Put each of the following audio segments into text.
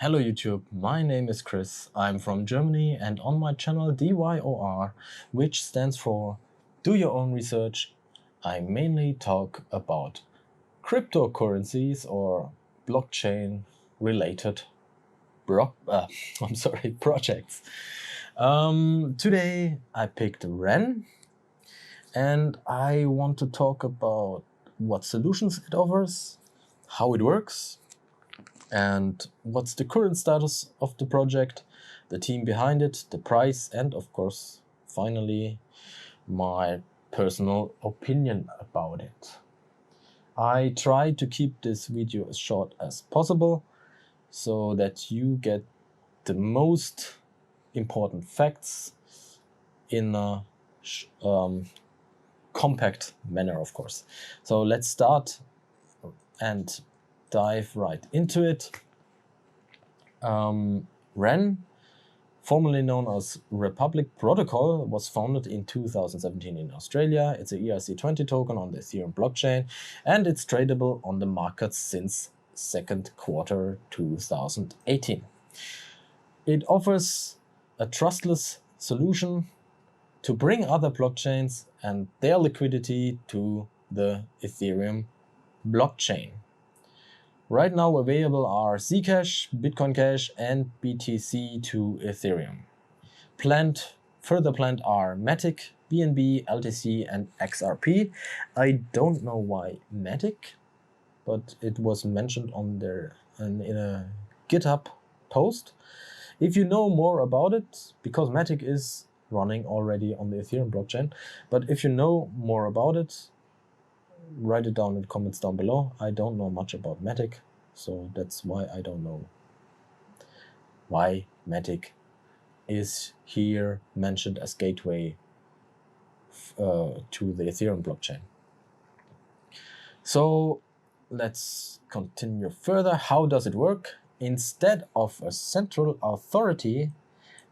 Hello YouTube, my name is Chris, I'm from Germany, and on my channel DYOR, which stands for Do Your Own Research, I mainly talk about cryptocurrencies or blockchain related projects. Today I picked REN, and I want to talk about what solutions it offers, how it works, and what's the current status of the project, the team behind it, the price, and of course, finally, my personal opinion about it. I try to keep this video as short as possible so that you get the most important facts in a compact manner, of course. So let's start and dive right into it. REN, formerly known as Republic Protocol, was founded in 2017 in Australia. It's a ERC20 token on the Ethereum blockchain, and it's tradable on the market since second quarter 2018. It offers a trustless solution to bring other blockchains and their liquidity to the Ethereum blockchain. Right now available are Zcash, Bitcoin Cash, and BTC to Ethereum. Further planned are Matic, BNB, LTC, and XRP. I don't know why Matic, but it was mentioned on there in a GitHub post. If you know more about it, because Matic is running already on the Ethereum blockchain, but if you know more about it, write it down in the comments down below. I don't know much about Matic, so that's why I don't know why Matic is here mentioned as gateway to the Ethereum blockchain. So let's continue further. How does it work? Instead of a central authority,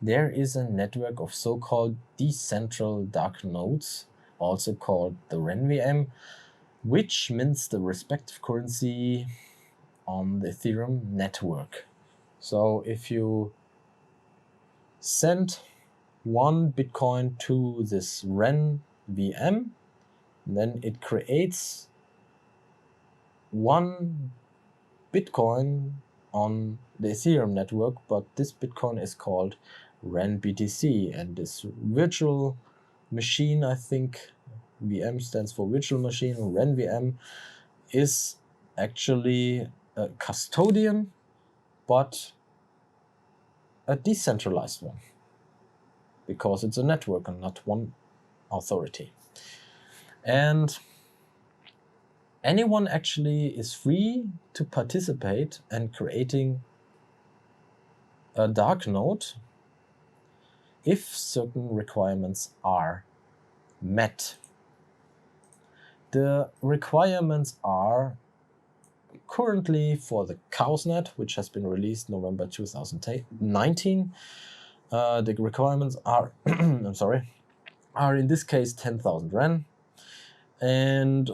there is a network of so-called decentral dark nodes, also called the REN VM, which mints the respective currency on the Ethereum network. So if you send one Bitcoin to this REN VM, then it creates one Bitcoin on the Ethereum network, but this Bitcoin is called REN BTC, and this virtual machine, I think VM stands for virtual machine, REN VM, is actually a custodian, but a decentralized one, because it's a network and not one authority. And anyone actually is free to participate in creating a dark node if certain requirements are met. The requirements are currently for the ChaosNet, which has been released November 2019. The requirements are, are in this case 10,000 REN. And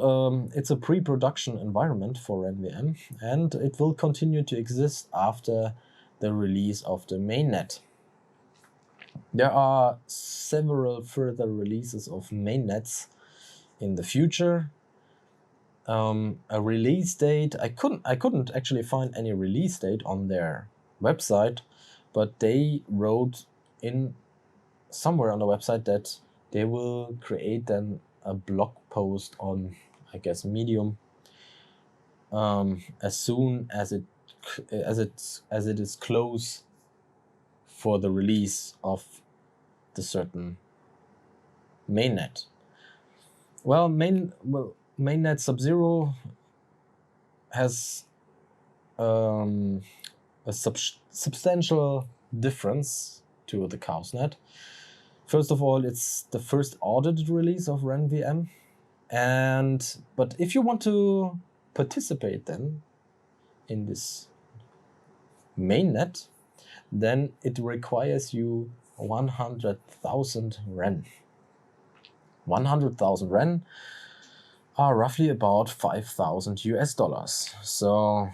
it's a pre-production environment for REN VM, and it will continue to exist after the release of the mainnet. There are several further releases of mainnets in the future. A release date, I couldn't actually find any release date on their website, but they wrote in somewhere on the website that they will create then a blog post on, I guess, Medium, as soon as it is close for the release of the certain mainnet. Well, mainnet Sub-Zero has a substantial difference to the ChaosNet. First of all, it's the first audited release of REN VM, but if you want to participate then in this mainnet, then it requires you 100,000 REN. 100,000 REN are roughly about $5,000 US. So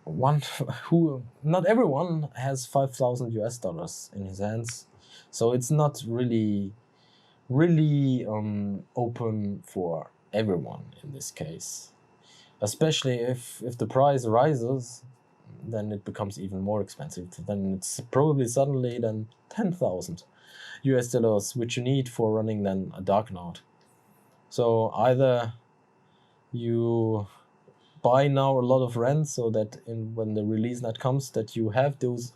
not everyone has 5,000 US dollars in his hands, so it's not really open for everyone in this case. Especially if the price rises, then it becomes even more expensive. Then it's probably suddenly then 10,000 US dollars, which you need for running then a dark node. So either you buy now a lot of REN so that when the release net comes, that you have those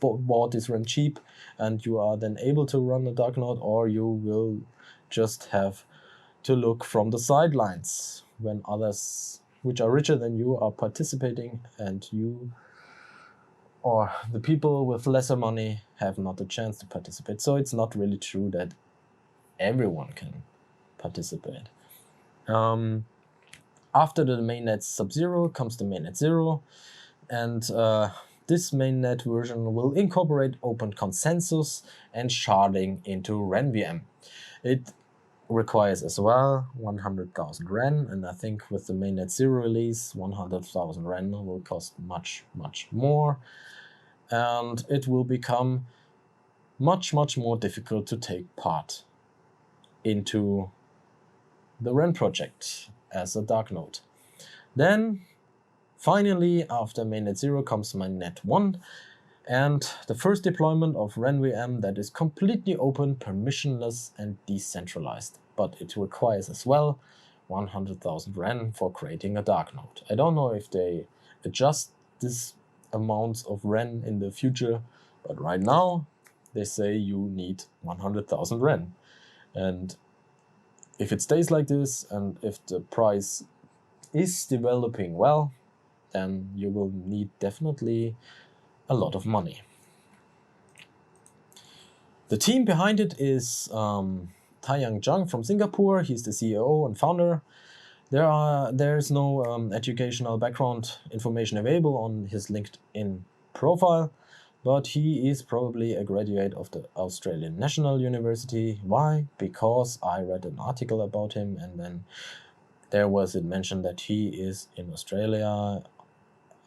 bought this REN cheap and you are then able to run a dark node, or you will just have to look from the sidelines when others which are richer than you are participating, and you or the people with lesser money have not a chance to participate. So it's not really true that everyone can participate. After the mainnet sub-zero comes the mainnet 0, and this mainnet version will incorporate open consensus and sharding into RenVM. It requires as well 100,000 REN, and I think with the mainnet 0 release, 100,000 REN will cost much more, and it will become much more difficult to take part into the REN project as a dark node. Then finally, after mainnet 0 comes mainnet 1, and the first deployment of RenVM that is completely open, permissionless and decentralized. But it requires as well 100,000 REN for creating a dark node. I don't know if they adjust this amount of REN in the future, but right now they say you need 100,000 REN. And if it stays like this, and if the price is developing well, then you will need definitely a lot of money. The team behind it is Taeyang Zhang from Singapore. He's the CEO and founder. There's no educational background information available on his LinkedIn profile, but he is probably a graduate of the Australian National University. Why? Because I read an article about him, and then there was it mentioned that he is in Australia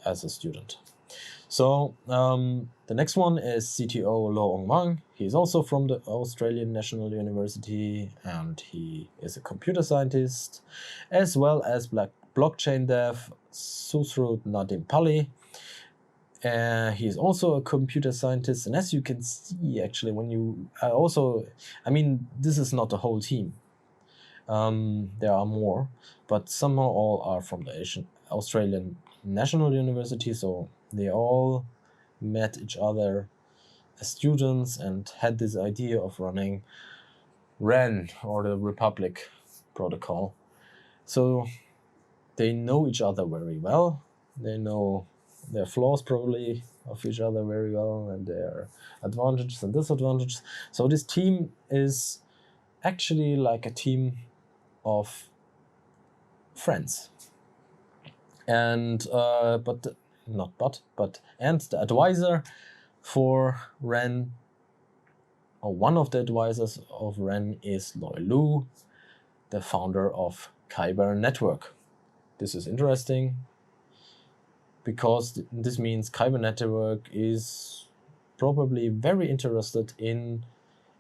as a student. So the next one is CTO Lo Ong Mang. He's also from the Australian National University, and he is a computer scientist, as well as blockchain dev Susrut Nadim Pali. He's also a computer scientist, and as you can see, actually, when you this is not the whole team. There are more, but somehow all are from the Australian National University, so they all met each other as students and had this idea of running REN, or the Republic protocol. So they know each other very well. They know their flaws probably of each other very well, and their advantages and disadvantages. So this team is actually like a team of friends. And the advisor for REN, or one of the advisors of REN, is Loi Lu, the founder of Kyber Network. This is interesting because this means Kyber Network is probably very interested in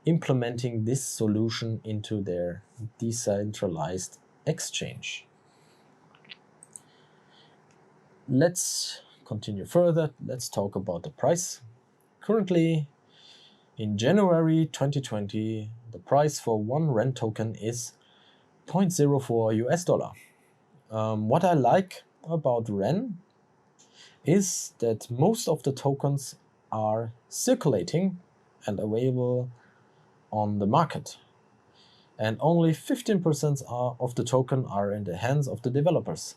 implementing this solution into their decentralized exchange. Let's continue further. Let's talk about the price. Currently, in January 2020, the price for one REN token is 0.04 US dollar. What I like about REN is that most of the tokens are circulating and available on the market, and only 15% of the token are in the hands of the developers.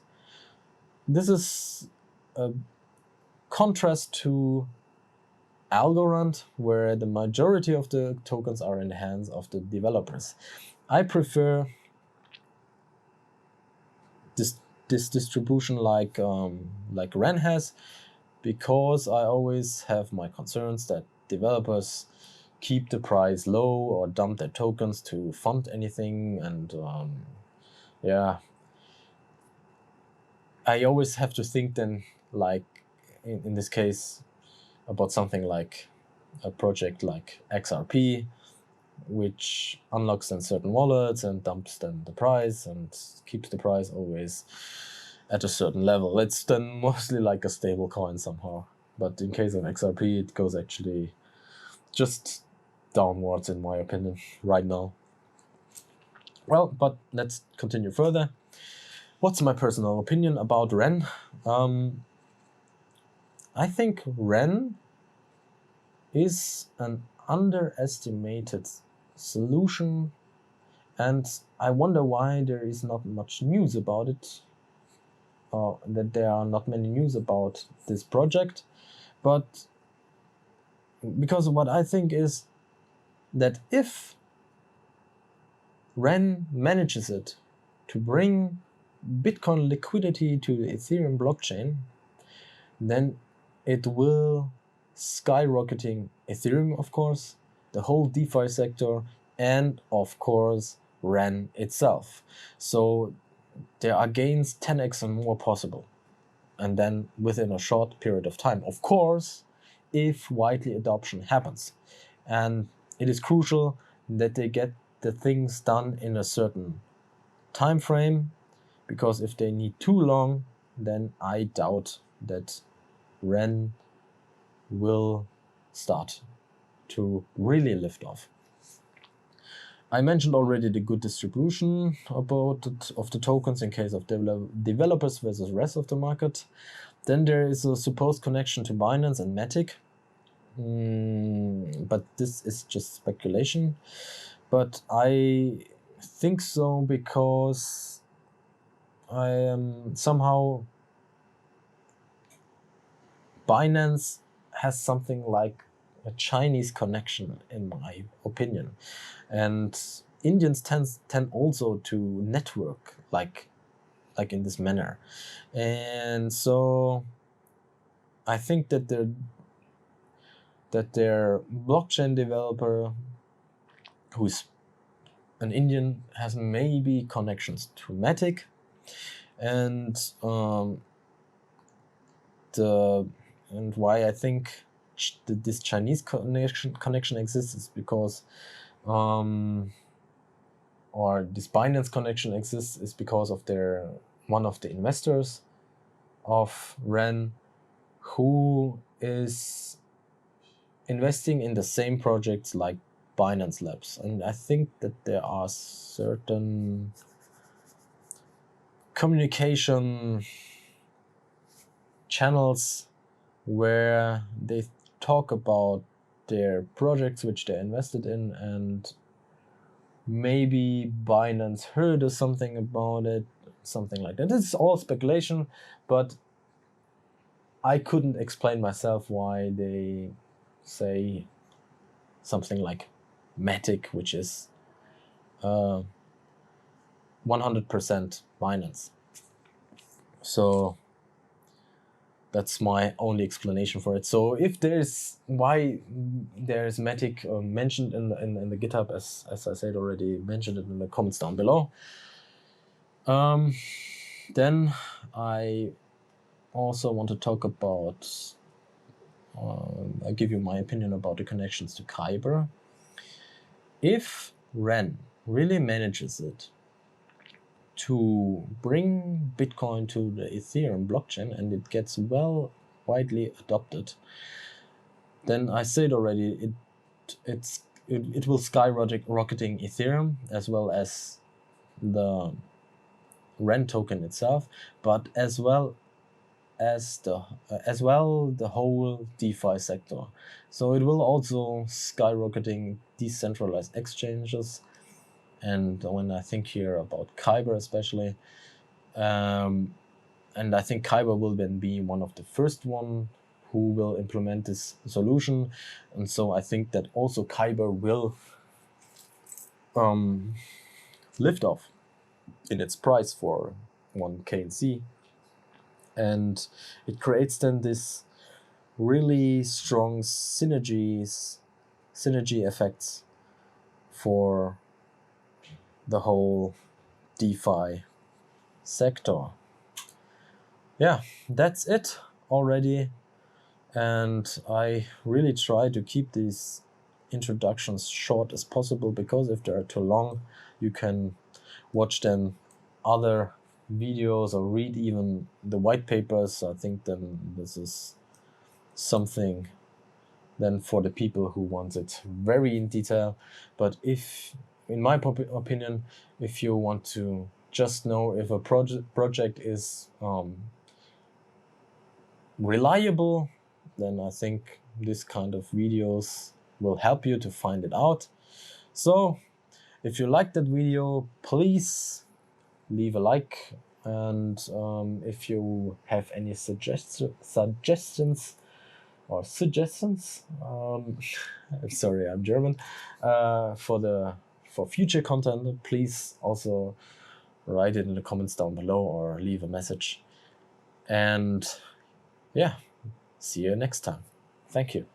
This is a contrast to Algorand, where the majority of the tokens are in the hands of the developers. I prefer this distribution like REN has, because I always have my concerns that developers keep the price low or dump their tokens to fund anything, and I always have to think then, like, in this case about something like a project like XRP, which unlocks then certain wallets and dumps then the price and keeps the price always at a certain level. It's then mostly like a stable coin somehow. But in case of XRP, it goes actually just downwards, in my opinion, right now. Well, but let's continue further. What's my personal opinion about REN? I think REN is an underestimated solution, and I wonder why there is not much news about it, or that there are not many news about this project. But because what I think is that if REN manages it to bring Bitcoin liquidity to the Ethereum blockchain, then it will skyrocketing Ethereum, of course, the whole DeFi sector, and of course REN itself. So there are gains 10x and more possible, and then within a short period of time, of course, if widely adoption happens. And it is crucial that they get the things done in a certain time frame, because if they need too long, then I doubt that REN will start to really lift off. I mentioned already the good distribution of the tokens in case of developers versus rest of the market. Then there is a supposed connection to Binance and Matic, but this is just speculation. But I think so because I am somehow Binance has something like a Chinese connection, in my opinion, and Indians tend also to network like in this manner, and so I think that their blockchain developer, who's an Indian, has maybe connections to Matic, and why I think this Chinese connection exists is because, or this Binance connection exists is because of one of the investors of REN, who is investing in the same projects like Binance Labs. And I think that there are certain communication channels where they talk about their projects which they invested in, and maybe Binance heard or something about it, something like that. This is all speculation, but I couldn't explain myself why they say something like Matic, which is 100% Binance. So that's my only explanation for it. So if there's why there's Matic mentioned in the GitHub, as I said already, mentioned it in the comments down below. Then I also want to talk about, I'll give you my opinion about the connections to Kyber. If REN really manages it to bring Bitcoin to the Ethereum blockchain and it gets widely adopted, then I said already it will skyrocketing Ethereum as well as the REN token itself, but as well the whole DeFi sector. So it will also skyrocketing decentralized exchanges. And when I think here about Kyber especially, and I think Kyber will then be one of the first one who will implement this solution, and so I think that also Kyber will lift off in its price for 1 KNC, and it creates then this really strong synergy effects for the whole DeFi sector. Yeah, that's it already And I really try to keep these introductions short as possible, because if they are too long, you can watch then other videos or read even the white papers. I think then this is something then for the people who want it very in detail. But if, in my opinion, if you want to just know if a project is reliable, then I think this kind of videos will help you to find it out. So if you liked that video, please leave a like, and if you have any suggestions or suggestions, sorry, I'm German, for future content, please also write it in the comments down below or leave a message. And yeah, see you next time. Thank you.